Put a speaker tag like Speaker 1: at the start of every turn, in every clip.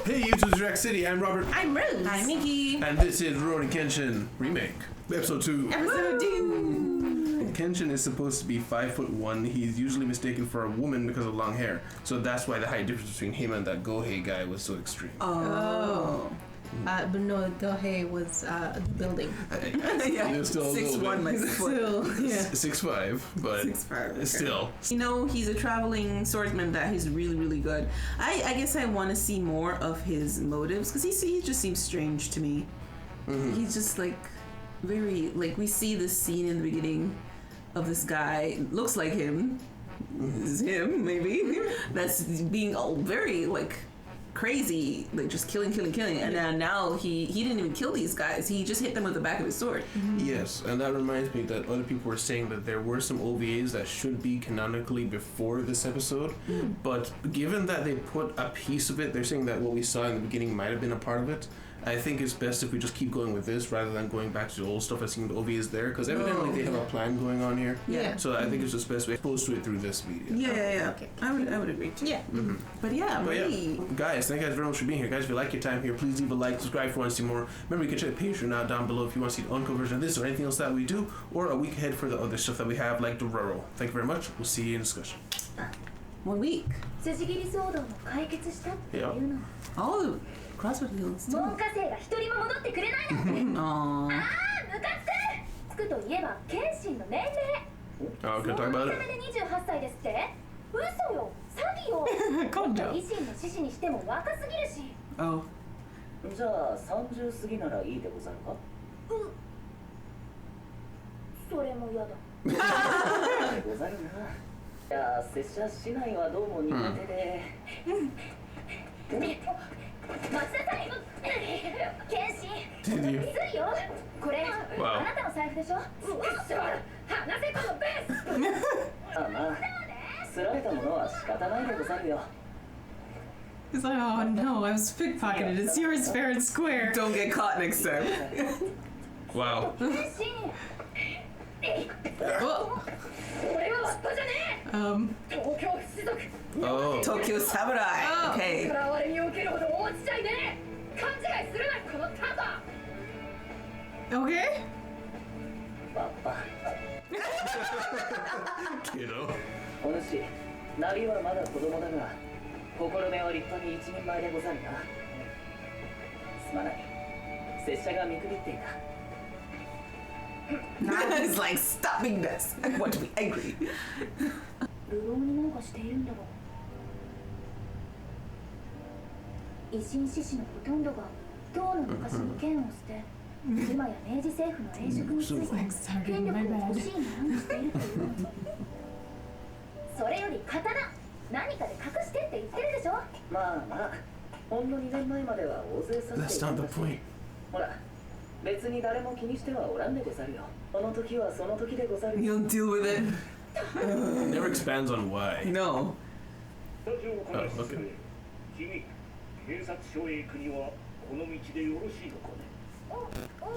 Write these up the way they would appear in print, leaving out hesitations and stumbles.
Speaker 1: Hey YouTube, Direct City. I'm Robert.
Speaker 2: I'm Rose.
Speaker 3: I'm Miki.
Speaker 1: And this is Rurouni Kenshin Remake, Episode 2.
Speaker 2: Episode 2.
Speaker 1: Kenshin is supposed to be 5'1". He's usually mistaken for a woman because of long hair. So that's why the height difference between him and that Gohei guy was so extreme.
Speaker 2: Oh. But no, Gohei was the building.
Speaker 1: He was still a little
Speaker 3: 6'1",
Speaker 1: bit.
Speaker 3: like
Speaker 2: Still, yeah.
Speaker 1: 6'5", but
Speaker 3: 6'5", okay.
Speaker 1: still.
Speaker 3: You know, he's a traveling swordsman that he's really, really good. I guess I want to see more of his motives because he just seems strange to me. Mm-hmm. He's just like very like we see this scene in the beginning of this guy looks like him. This is him maybe that's being all very like crazy, like just killing, and now he didn't even kill these guys. He just hit them with the back of his sword.
Speaker 1: Mm-hmm. Yes, and that reminds me that other people were saying that there were some OVAs that should be canonically before this episode, but given that they put a piece of it, they're saying that what we saw in the beginning might have been a part of it. I think it's best if we just keep going with this rather than going back to the old stuff and seeing the OVAs there, because evidently they have a plan going on here.
Speaker 3: Yeah.
Speaker 1: So I think it's just best we expose to it through this media.
Speaker 3: Yeah.
Speaker 2: Okay.
Speaker 3: I would agree too.
Speaker 2: Yeah.
Speaker 1: Mm-hmm.
Speaker 3: But yeah, I'm ready.
Speaker 1: Guys, thank you guys very much for being here. Guys, if you like your time here, please leave a like, subscribe if you want to see more. Remember, you can check the Patreon out down below if you want to see the uncut version of this or anything else that we do, or a week ahead for the other stuff that we have, like the Rurouni. Thank you very much. We'll see you in discussion.
Speaker 3: 1 week.
Speaker 4: 辻切り騒動も解決したっていうの。
Speaker 3: Oh, CrossFit heels too.
Speaker 4: 門下生が一人も戻ってくれないなんて。
Speaker 3: Aww.
Speaker 4: ああ、ムカつく。つくといえば謙信の年齢。
Speaker 1: Oh, can I talk about
Speaker 4: 見
Speaker 1: it?
Speaker 4: た目で28歳ですって？嘘よ、詐欺よ。
Speaker 2: Calm down.
Speaker 4: 維新の志士にしても若すぎるし。
Speaker 3: Oh.
Speaker 5: じゃあ30過ぎならいいでござるか？
Speaker 4: それも嫌だ。
Speaker 5: でござるな。いや、拙者市内はどうも苦手で。
Speaker 4: 待ちなさい。謙信。
Speaker 1: Did you?
Speaker 4: ついよ。これ、
Speaker 1: Wow.
Speaker 4: あなたの財布でしょ。話せこのベース。
Speaker 5: まあまあ、すられたものは仕方ないでござるよ。
Speaker 2: He's like, oh no, I was pickpocketed. It's yours fair and square.
Speaker 3: Don't get caught next time.
Speaker 1: Wow.
Speaker 4: 謙信。
Speaker 2: Oh.
Speaker 4: 俺はわっぱじゃねえ。東京不士族。
Speaker 1: Oh.
Speaker 3: Tokyo Samurai. Okay.
Speaker 4: からわれに受けるほど落ちちゃいねえ。勘違いするなこのタコ。
Speaker 2: Okay.
Speaker 5: パパ。
Speaker 1: Kiddo.
Speaker 5: お主、ナビはまだ子供だが、心根は立派に一人前でござるな。すまない。拙者が見くびっていた。
Speaker 3: He's like, stop being this. I want to be angry.
Speaker 4: 流浪になんかしているんだろう。維新志士のほとんどが唐の昔に剣を捨て、今や明治政府の栄職について権力を欲しいなにしているというの。それより刀、何かで隠してって言ってるでしょ。
Speaker 5: まあまあ、ほんの2年前までは大勢させてい
Speaker 1: That's
Speaker 5: た
Speaker 1: not
Speaker 5: ん
Speaker 1: the
Speaker 5: だし。
Speaker 1: point.
Speaker 5: ほら、別に誰も気にしてはおらんでござるよ。その時はその時でござる。
Speaker 3: You'll deal with it.
Speaker 1: Never expands on why.
Speaker 3: No.
Speaker 1: Oh, okay.
Speaker 6: 君、警察署へ行くにはこの道でよろしいのかね。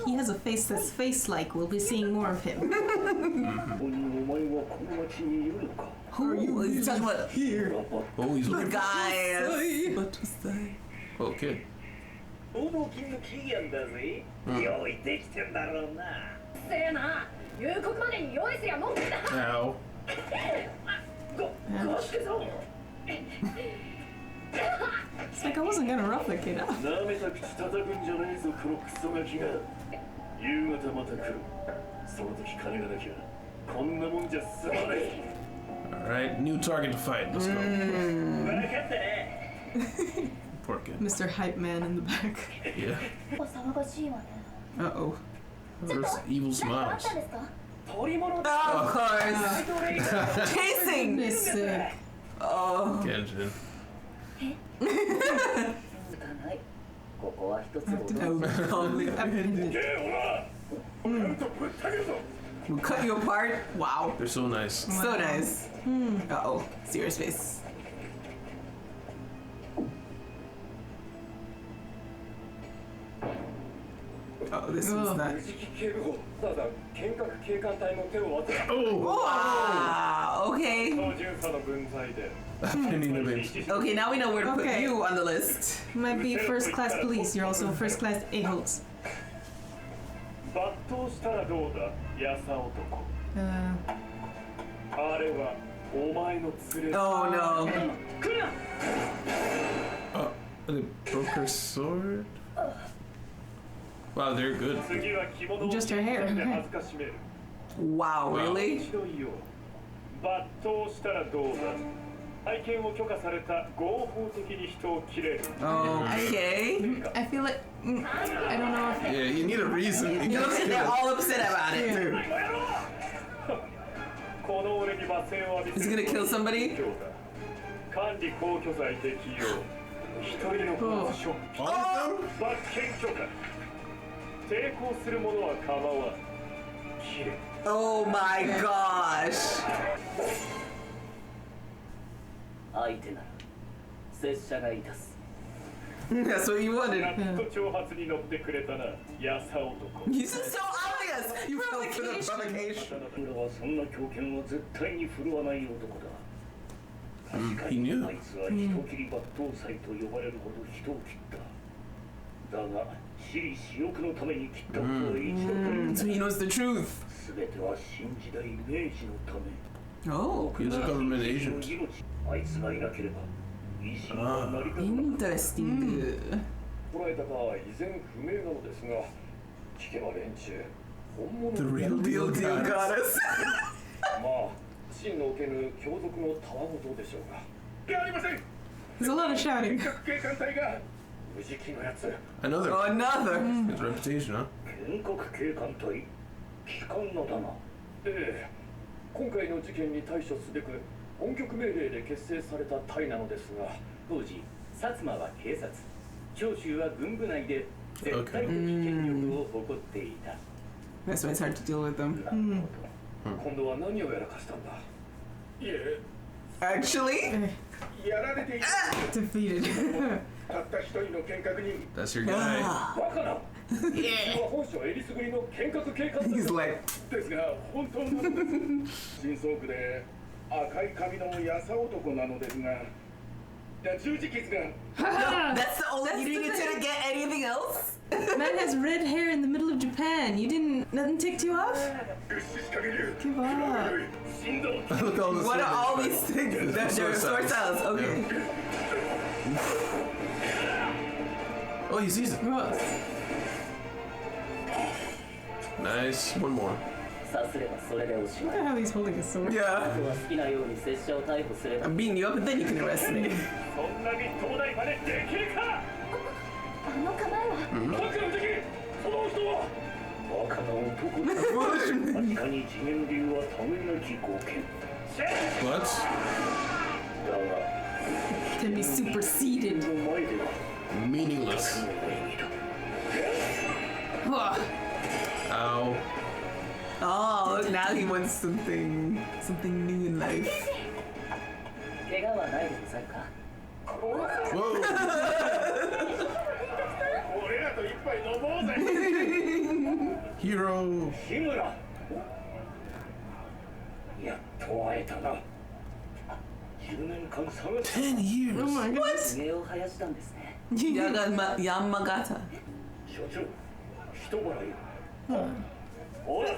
Speaker 2: He has a face that's face-like. We'll be seeing more of him.
Speaker 6: 本人お前はこの町にいるのか。
Speaker 3: Who are you talking about? Here.
Speaker 1: Oh, he's
Speaker 3: The
Speaker 1: looking.
Speaker 3: guy. What to say?
Speaker 1: Oh, kid.
Speaker 6: 応募金の期限だぜ。用意できてんだろうな。
Speaker 4: せえな、入国までに用意すりゃもんだ。
Speaker 1: Ow.
Speaker 6: ごしてぞ。
Speaker 2: It's like I wasn't gonna rough the kid up.
Speaker 6: なめた口叩くんじゃねえぞ、このクソガキが。夕方また来る。その時金がなきゃ、こんなもんじゃ済まない。
Speaker 1: Alright, new target to fight. Let's go.
Speaker 6: 分かったね。
Speaker 1: Poor kid.
Speaker 2: Mr. Hype Man in the back.
Speaker 1: Yeah.
Speaker 4: 騒がしいわね。
Speaker 3: Uh-oh.
Speaker 1: Those evil
Speaker 4: 何かあっ
Speaker 1: smiles.
Speaker 4: たんですか。
Speaker 6: 取り物だ。
Speaker 3: Of course. Chasing.
Speaker 2: Goodness sake.
Speaker 3: Oh.
Speaker 1: Kenshin.
Speaker 5: ない。ここは一つ
Speaker 3: Oh, calmly.
Speaker 6: けえ、ほら。オカルトぶったけるぞ。
Speaker 3: We'll cut you apart. Wow.
Speaker 1: They're so nice.
Speaker 3: So nice. Uh-oh. Serious face. Oh, this one's not.
Speaker 6: 警部補、ただ見学警官隊の手を当て。
Speaker 1: Oh!
Speaker 3: Wow. okay.
Speaker 6: 操縦者の分際で
Speaker 1: Opinion of it.
Speaker 3: Okay, now we know where to put
Speaker 2: Okay.
Speaker 3: you on the list.
Speaker 2: Might be first class police. You're also first class a-holes.
Speaker 6: 抜刀したらどうだヤサ男 あれはお前の連れ
Speaker 3: Oh no.
Speaker 5: 来るな
Speaker 1: They broke her sword? Wow, they're good.
Speaker 6: 次は着物を
Speaker 2: Just her hair.
Speaker 6: で恥ずかしめる
Speaker 3: Wow, really?
Speaker 6: 一度言おう抜刀したらどうだ愛犬を許可された合法的に人を切れる
Speaker 3: Okay.
Speaker 2: I feel like I don't know if
Speaker 1: Yeah, you need a reason.
Speaker 3: You look like they're all upset about it.
Speaker 2: Yeah.
Speaker 6: この俺に罵声を浴び
Speaker 3: Is he gonna kill somebody?
Speaker 6: 管理公許罪適用一人の子をショック
Speaker 1: All of them?
Speaker 6: 罰金許可抵抗する者は構わん切れ
Speaker 3: Oh my gosh.
Speaker 5: 相手なら拙者がいたす
Speaker 3: That's what you
Speaker 6: や
Speaker 3: wanted.
Speaker 6: っと挑発に乗ってくれたなヤサ男
Speaker 3: This is so obvious. You fell for the provocation.
Speaker 6: 俺はそんな強権は絶対に振るわない男だ確か
Speaker 1: he
Speaker 6: に
Speaker 1: knew.
Speaker 6: あいつは人切り抜刀斎と呼ばれるほど人を切っただが私利私欲のために切ったことは一度
Speaker 3: So he knows the truth.
Speaker 6: 全ては新時代明治のため
Speaker 3: Oh,
Speaker 1: He was a government agent.
Speaker 6: あいつがいなければ維新は成り立たない
Speaker 3: interesting.
Speaker 6: 捉えたかは依然不明なのですが聞けば連中本物
Speaker 1: The
Speaker 6: の
Speaker 1: real deal
Speaker 3: Deal
Speaker 1: goddess.
Speaker 3: goddess.
Speaker 6: まあ真の受けぬ強族のたわごとでしょうかいやありません
Speaker 2: there's a lot of shouting.
Speaker 6: 警官隊が無慈悲のやつ
Speaker 1: Another.
Speaker 3: Oh, another.
Speaker 1: His reputation, huh?
Speaker 6: 建国警官隊機関のだなええ今回の事件に対処すべく本局命令で結成された隊なのですが
Speaker 5: 当時薩摩は警察長州は軍部内で絶対的権力を誇っていた
Speaker 3: That's why it's hard to deal with them.
Speaker 6: なるほど今度は何をやらかしたんだいえ
Speaker 3: Actually?
Speaker 6: やられている
Speaker 2: Defeated.
Speaker 6: たった一人の見学人
Speaker 1: That's your guy.
Speaker 3: Ah.
Speaker 6: バカな自分は本省えりすぐりの見学警官
Speaker 3: He's like,
Speaker 6: ですが本当なのです真相区で赤い髪のヤサ男なのですが十字傷が
Speaker 3: that's the only. You didn't get to get anything else?
Speaker 2: Man has red hair in the middle of Japan. You didn't. Nothing ticked you off?
Speaker 6: 物資仕掛ける
Speaker 2: Give up.
Speaker 6: 心臓
Speaker 1: Look at all this.
Speaker 3: What are all these things? They're
Speaker 1: Sword
Speaker 3: sword
Speaker 1: styles.
Speaker 3: styles. Okay.
Speaker 1: Oh, he sees it.
Speaker 2: Whoa.
Speaker 1: Nice. One more.
Speaker 5: さすればそれでおしま
Speaker 2: Look
Speaker 5: い
Speaker 2: at how he's holding his sword.
Speaker 5: あ
Speaker 3: Yeah.
Speaker 5: とは好きなように拙者を逮捕すれば
Speaker 3: I'm beating you up and then you can arrest me.
Speaker 6: そんなみっともない真似できるか
Speaker 4: あの構えは
Speaker 6: 僕の敵その人はバカな男だ確かに次元流はためなき貢献
Speaker 1: What?
Speaker 6: だが
Speaker 2: Can be
Speaker 6: 自
Speaker 2: superseded.
Speaker 6: 分の前では
Speaker 1: Meaningless.
Speaker 6: の演技だ
Speaker 2: Whoa.
Speaker 1: Ow.
Speaker 3: Oh, look, now he wants something new in life.
Speaker 5: 怪我はないでござるか
Speaker 1: Whoa.
Speaker 6: 俺らと一杯飲もうぜ
Speaker 1: Hero.
Speaker 6: 日村やっと会えたな10年間探し
Speaker 1: 10 years.
Speaker 2: Oh my goodness.
Speaker 5: 目を生やしたんですね
Speaker 3: Yamagata.
Speaker 6: 所長人払いほら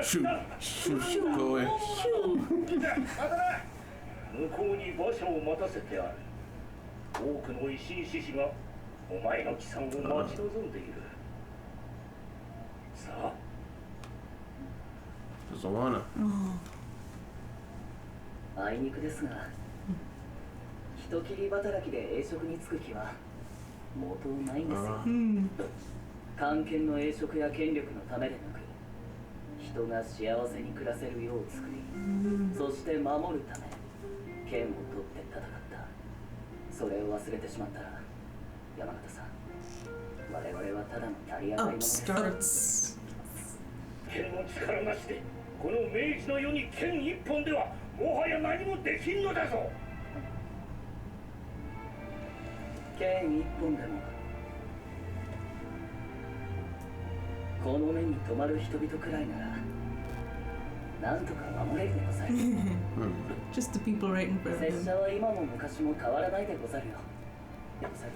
Speaker 1: Shoot. Shoot. Go away.
Speaker 6: 向こうに馬車を待たせてある多くの維新志士がお前の帰参を待ち望んでいるさあ
Speaker 1: Doesn't wanna.
Speaker 5: あいにくですが人切り働きで栄職に就く気は毛頭ないんですよ 官権の栄職や権力のためでなく人が幸せに暮らせるよう作りそして守るため剣を取って戦ったそれを忘れてしまったら山形さん我々はただの成り上がり者です
Speaker 2: Upstarts.
Speaker 6: 剣の力なしでこの明治の世に剣一本ではもはや何もできんのだぞ
Speaker 5: 剣一本でもこの目に留まる人々くらいならなんとか守れるでござる。
Speaker 2: Just the people right in front of
Speaker 5: 拙
Speaker 2: him.
Speaker 5: 者は今も昔も変わらないでござるよ。でござる。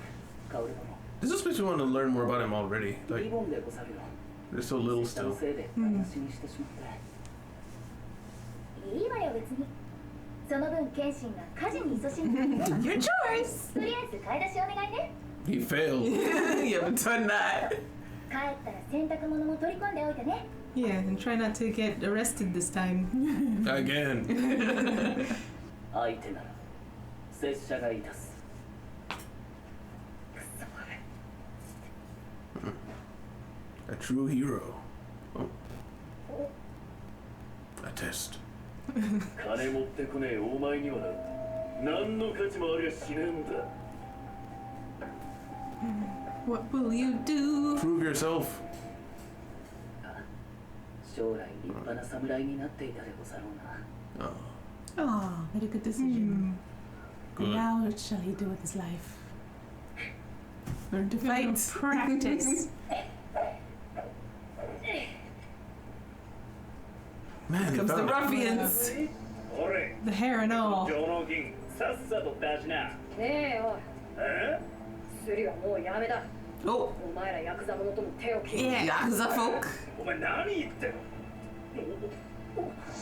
Speaker 5: 薫殿。
Speaker 1: This just makes me want to learn more about him already.
Speaker 5: リ
Speaker 1: Like,
Speaker 5: ボンでござるよ。
Speaker 1: there's so little
Speaker 5: 拙者の
Speaker 1: still.
Speaker 5: せいで台無しにしてしまって。
Speaker 4: いいわよ別に。その分謙信が家事に勤しんでるね。
Speaker 3: Your choice.
Speaker 4: とりあえず買い出しお願いね。
Speaker 1: He failed.
Speaker 3: You haven't done that.
Speaker 4: 帰ったら洗濯物も取り込んでおいてね。
Speaker 2: Yeah, and try not to get arrested this time.
Speaker 1: Again.
Speaker 5: 相手なら拙者がいたす。
Speaker 1: A true hero. Oh. A test.
Speaker 6: 金持ってこねえお前にはな、何の価値もありゃしねえんだ。
Speaker 2: What will you do?
Speaker 1: Prove yourself.
Speaker 5: 将来立派な侍になっていたでござろうな。
Speaker 1: Oh,
Speaker 2: Oh, made a good decision.
Speaker 1: good.
Speaker 2: Now what shall he do with his life?
Speaker 3: Learn to
Speaker 2: Fight.
Speaker 3: fight.
Speaker 2: Practice.
Speaker 1: Man,
Speaker 3: Comes the
Speaker 1: he found-
Speaker 3: ruffians.
Speaker 6: おれ、
Speaker 2: The hair and all.
Speaker 6: 上納金さっさと出しな。
Speaker 7: ねえおい、
Speaker 6: え？
Speaker 7: スリはもうやめだ。
Speaker 3: Oh,
Speaker 7: お前らヤクザ者とも手を切る。
Speaker 3: Yakuza folk.
Speaker 6: お前何言ってんの？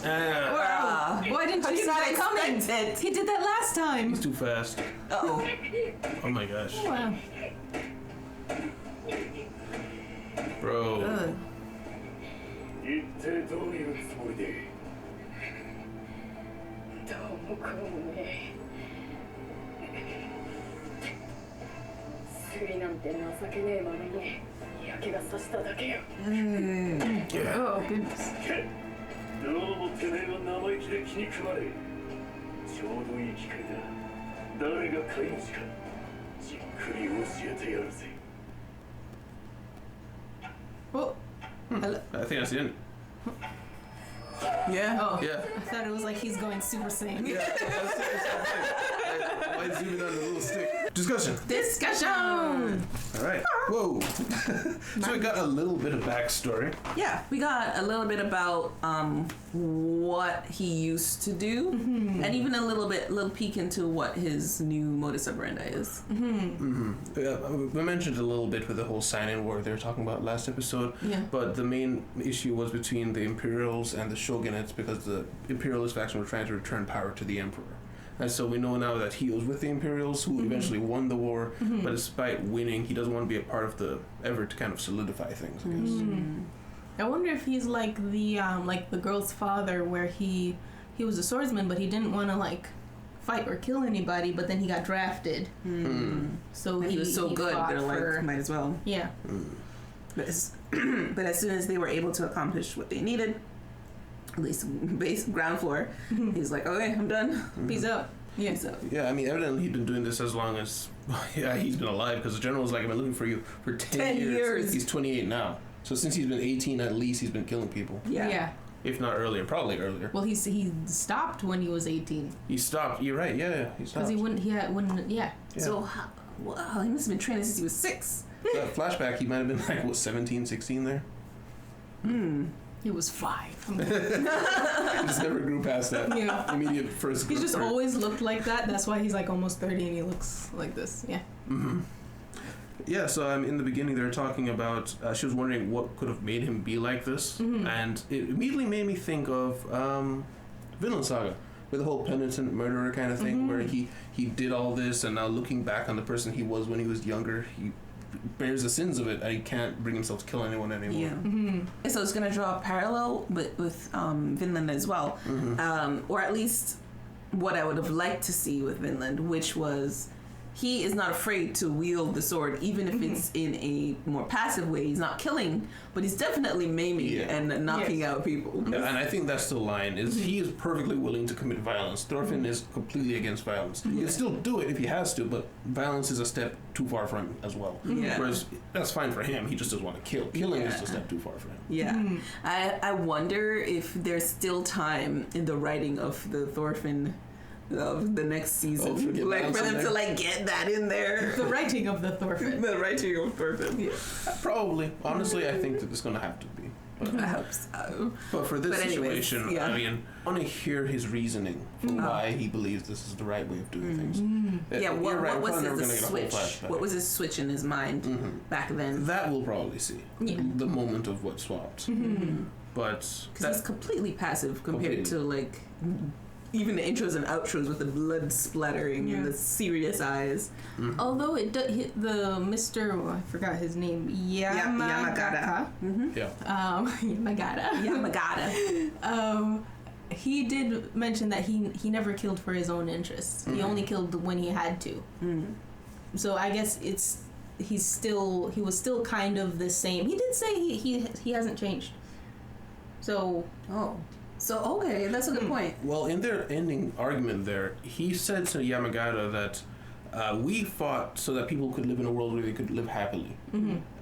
Speaker 1: Ah,
Speaker 2: Why didn't
Speaker 3: How
Speaker 2: you
Speaker 3: did
Speaker 2: see
Speaker 3: not
Speaker 2: that coming?
Speaker 3: expect it?
Speaker 2: He did that last time.
Speaker 1: he's too fast.
Speaker 3: Oh,
Speaker 1: Oh my gosh.
Speaker 2: Wow.
Speaker 1: Bro.
Speaker 6: 一体どういうつもりで？
Speaker 7: どうもこうもね。スリなんて情けねえままに嫌気がさしただけよ。
Speaker 1: Yeah.
Speaker 2: Oh, goodness.
Speaker 6: どうもてめえは生意気で気に食われ。ちょうどいい機会だ。誰が飼い主かじっくり教えてやるぜ。
Speaker 2: Oh. Hello.
Speaker 1: I think that's the end.
Speaker 3: yeah.
Speaker 2: Oh.
Speaker 1: Yeah.
Speaker 2: I thought it was like he's going Super Saiyan.
Speaker 1: Yeah. Why zoom in on the little stick? Discussion.
Speaker 3: Discussion.
Speaker 1: All right. Whoa. So we got a little bit of backstory.
Speaker 3: Yeah, we got a little bit about what he used to do, and even a little peek into what his new modus operandi is.
Speaker 1: We mentioned a little bit with the whole sign-in war they were talking about last episode.
Speaker 3: Yeah.
Speaker 1: But the main issue was between the Imperials and the Shogunates because the Imperialist faction were trying to return power to the Emperor. And so we know now that he was with the Imperials who eventually won the war, but despite winning, he doesn't want to be a part of the effort to kind of solidify things, I guess.
Speaker 2: I wonder if he's like the girl's father, where he was a swordsman, but he didn't want to like fight or kill anybody, but then he got drafted. So
Speaker 3: And he was so good,
Speaker 2: fought
Speaker 3: they're
Speaker 2: for-
Speaker 3: like, might as well.
Speaker 2: yeah.
Speaker 3: But as soon as they were able to accomplish what they needed, at least base ground floor, he's like, okay, I'm done.
Speaker 2: Peace out. Yeah.
Speaker 3: So
Speaker 1: Yeah, I mean, evidently he's been doing this as long as he's been alive, because the general was like, I've been looking for you for 10
Speaker 3: years.
Speaker 1: He's 28 now. So since he's been 18, at least he's been killing people.
Speaker 3: yeah.
Speaker 1: If not earlier, probably earlier.
Speaker 2: Well, he stopped when he was 18
Speaker 1: He stopped. You're right. Yeah, he stopped.
Speaker 2: because he wouldn't. Yeah.
Speaker 1: Yeah.
Speaker 3: So wow, he must have been training since he was 6.
Speaker 1: That flashback, he might have been like, what, 17, 16 there?
Speaker 2: He was 5.
Speaker 1: He just never grew past that
Speaker 2: Yeah.
Speaker 1: immediate first
Speaker 2: He just
Speaker 1: first-
Speaker 2: always looked like that. That's why he's like almost 30 and he looks like this. Yeah.
Speaker 1: Yeah, so in the beginning they were talking about, she was wondering what could have made him be like this, and it immediately made me think of Vinland Saga, with the whole penitent murderer kind of thing, where he did all this, and now looking back on the person he was when he was younger, he bears the sins of it, and he can't bring himself to kill anyone anymore.
Speaker 3: Yeah. And so it's going to draw a parallel with Vinland as well, or at least what I would have liked to see with Vinland, which was he is not afraid to wield the sword, even if it's in a more passive way. He's not killing, but he's definitely maiming and knocking out people.
Speaker 1: Yeah, and I think that's the line, is he is perfectly willing to commit violence. Thorfinn is completely against violence. He'll still do it if he has to, but violence is a step too far for him as well.
Speaker 3: Yeah.
Speaker 1: Whereas that's fine for him, he just doesn't want to kill. Killing is a step too far for him.
Speaker 3: Yeah. I wonder if there's still time in the writing of the Thorfinn of the next season,
Speaker 1: for
Speaker 3: like for them
Speaker 1: there.
Speaker 3: to like get that in there.
Speaker 2: The writing of the Thorfinn.
Speaker 3: The writing of Thorfinn.
Speaker 1: Probably. Honestly, I think that it's going to have to be.
Speaker 3: I hope so.
Speaker 1: But for this situation,
Speaker 3: yeah.
Speaker 1: I mean, I want to hear his reasoning for why he believes this is the right way of doing things.
Speaker 3: Yeah, what was
Speaker 1: the
Speaker 3: his switch? What was his switch in his mind back then?
Speaker 1: That we'll probably see.
Speaker 2: Yeah.
Speaker 1: The moment of what swapped. But
Speaker 3: Because he's completely passive compared to like even the intros and outros with the blood splattering and the serious eyes.
Speaker 2: Although it the Mr. I forgot his name. Yamagata.
Speaker 1: yeah.
Speaker 2: Yamagata. He did mention that he never killed for his own interests. He only killed when he had to. So I guess he was still kind of the same. He did say he hasn't changed. So
Speaker 3: okay, that's a good point.
Speaker 1: Well, in their ending argument there, he said to Yamagata that we fought so that people could live in a world where they could live happily.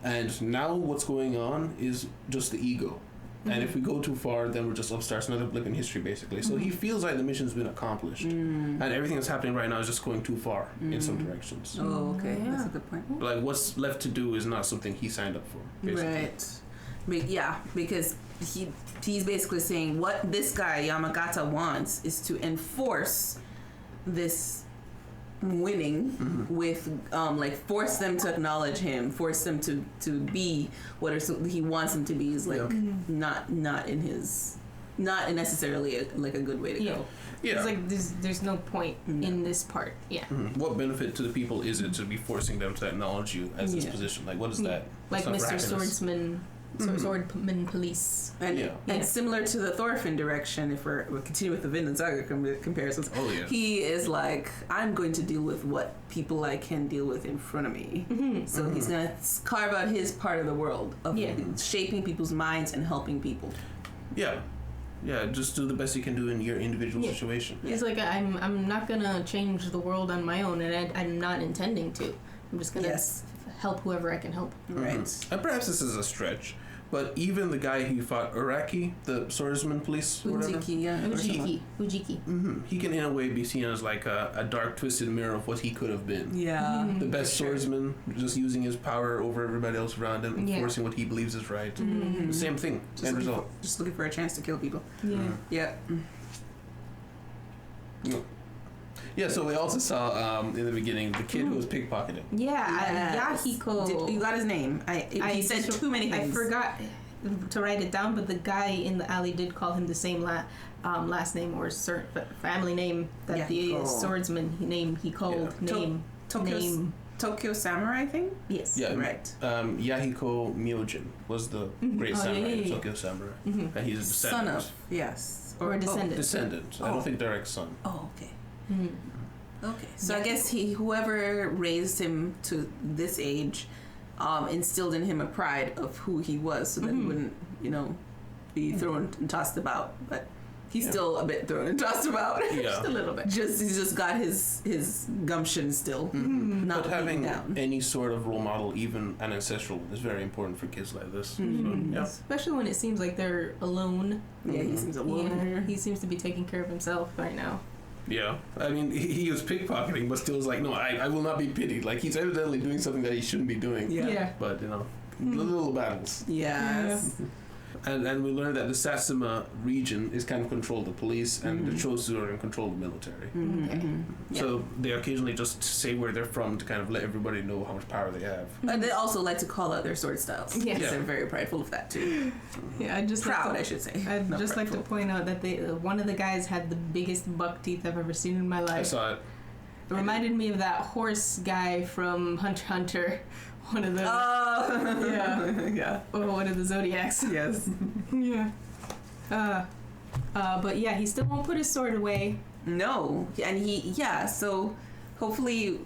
Speaker 1: And now what's going on is just the ego. And if we go too far, then we're just starts another blip in history, basically. So he feels like the mission's been accomplished. And everything that's happening right now is just going too far in some directions.
Speaker 3: Oh, okay. That's a good point.
Speaker 1: Like, what's left to do is not something he signed up for, basically.
Speaker 3: Right. But yeah, because he's basically saying what this guy Yamagata wants is to enforce this winning with like force them to acknowledge him, force them to be what he wants them to be is like not necessarily like a good way to go.
Speaker 1: Yeah.
Speaker 2: It's like there's no point in this part. Yeah.
Speaker 1: What benefit to the people is it to be forcing them to acknowledge you as this position? Like, what is that?
Speaker 2: Like
Speaker 1: It's not for
Speaker 2: Mr.
Speaker 1: happiness.
Speaker 2: Swordsman. Swordman police.
Speaker 3: And similar to the Thorfinn direction, if we're continuing with the Vinland Saga comparisons, he is like, I'm going to deal with what people I can deal with in front of me. So he's going to carve out his part of the world of shaping people's minds and helping people.
Speaker 1: Yeah, just do the best you can do in your individual situation.
Speaker 2: It's like I'm not gonna change the world on my own, and I'm not intending to. I'm just gonna help whoever I can help.
Speaker 3: Right.
Speaker 1: And perhaps this is a stretch, but even the guy who fought Uraki, the swordsman police,
Speaker 2: Ujiki.
Speaker 1: he can in a way be seen as like a dark, twisted mirror of what he could have been.
Speaker 3: Yeah.
Speaker 1: The best swordsman, just using his power over everybody else around him, enforcing what he believes is right. Same thing. End result.
Speaker 3: Just looking for a chance to kill people. Yeah.
Speaker 1: Yeah, so we also saw in the beginning the kid who was pickpocketing.
Speaker 2: Yahiko.
Speaker 3: You got his name. He said too many things.
Speaker 2: I forgot to write it down, but the guy in the alley did call him the same last name or family name that the swordsman he called
Speaker 3: Tokyo Samurai thing?
Speaker 2: Yes.
Speaker 1: Yeah,
Speaker 3: right.
Speaker 1: Yahiko Myojin was the great samurai in Tokyo Samurai. And he's a descendant.
Speaker 3: Son of, yes.
Speaker 2: Or a descendant.
Speaker 1: Descendant. I don't think direct son.
Speaker 3: Oh, okay. Okay. So I guess whoever raised him to this age instilled in him a pride of who he was so that he wouldn't, be thrown and tossed about. But he's still a bit thrown and tossed about.
Speaker 2: Just a little bit.
Speaker 3: He's just got his gumption still. Not
Speaker 1: but having
Speaker 3: down.
Speaker 1: any sort of role model, even an ancestral one, is very important for kids like this. So,
Speaker 2: especially when it seems like they're alone.
Speaker 3: Yeah, he seems alone.
Speaker 2: Yeah, he seems to be taking care of himself right now.
Speaker 1: Yeah, I mean, he was pickpocketing, but still was like, no, I will not be pitied. Like, he's evidently doing something that he shouldn't be doing.
Speaker 2: Yeah.
Speaker 1: But, little battles.
Speaker 3: Yes.
Speaker 1: And we learned that the Satsuma region is kind of controlled the police, and the Chosu are in control of the military. So they occasionally just say where they're from to kind of let everybody know how much power they have.
Speaker 3: And they also like to call out their sword styles.
Speaker 2: Yes.
Speaker 3: They're very prideful of that too.
Speaker 2: Yeah,
Speaker 3: I should say.
Speaker 2: I'd just like to point out that one of the guys had the biggest buck teeth I've ever seen in my life.
Speaker 1: I saw it.
Speaker 2: It reminded me of that horse guy from Hunter x Hunter. One of the one of the Zodiacs.
Speaker 3: Yes.
Speaker 2: Yeah. But yeah, he still won't put his sword away.
Speaker 3: No, and so hopefully,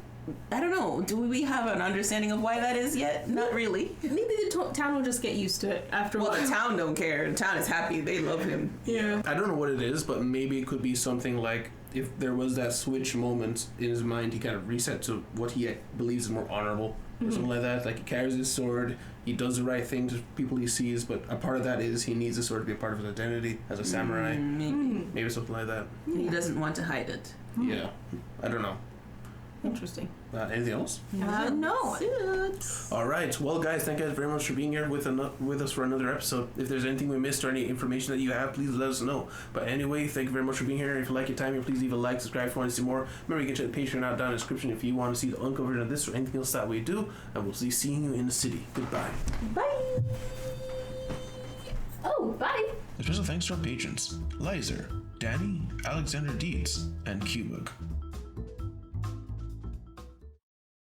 Speaker 3: I don't know, do we have an understanding of why that is yet? Not really.
Speaker 2: Maybe the town will just get used to it after a while.
Speaker 3: Well, the town don't care. The town is happy. They love him.
Speaker 2: Yeah.
Speaker 1: I don't know what it is, but maybe it could be something like if there was that switch moment in his mind, he kind of reset to what he believes is more honorable. Or something like that. Like, he carries his sword, he does the right thing to people he sees, but a part of that is he needs the sword to be a part of his identity as a samurai. Maybe something like that.
Speaker 3: He doesn't want to hide it.
Speaker 1: Yeah, I don't know.
Speaker 2: Interesting.
Speaker 1: Anything else?
Speaker 2: No.
Speaker 1: All right. Well, guys, thank you guys very much for being here with us for another episode. If there's anything we missed or any information that you have, please let us know. But anyway, thank you very much for being here. If you like your time here, please leave a like, subscribe if you want to see more. Remember, you can check the Patreon out down in the description if you want to see the uncut version of this or anything else that we do. And we'll see seeing you in the city. Goodbye.
Speaker 2: Bye.
Speaker 4: Oh, bye.
Speaker 1: A special thanks to our patrons, Lizer, Danny, Alexander Dietz, and Cubug.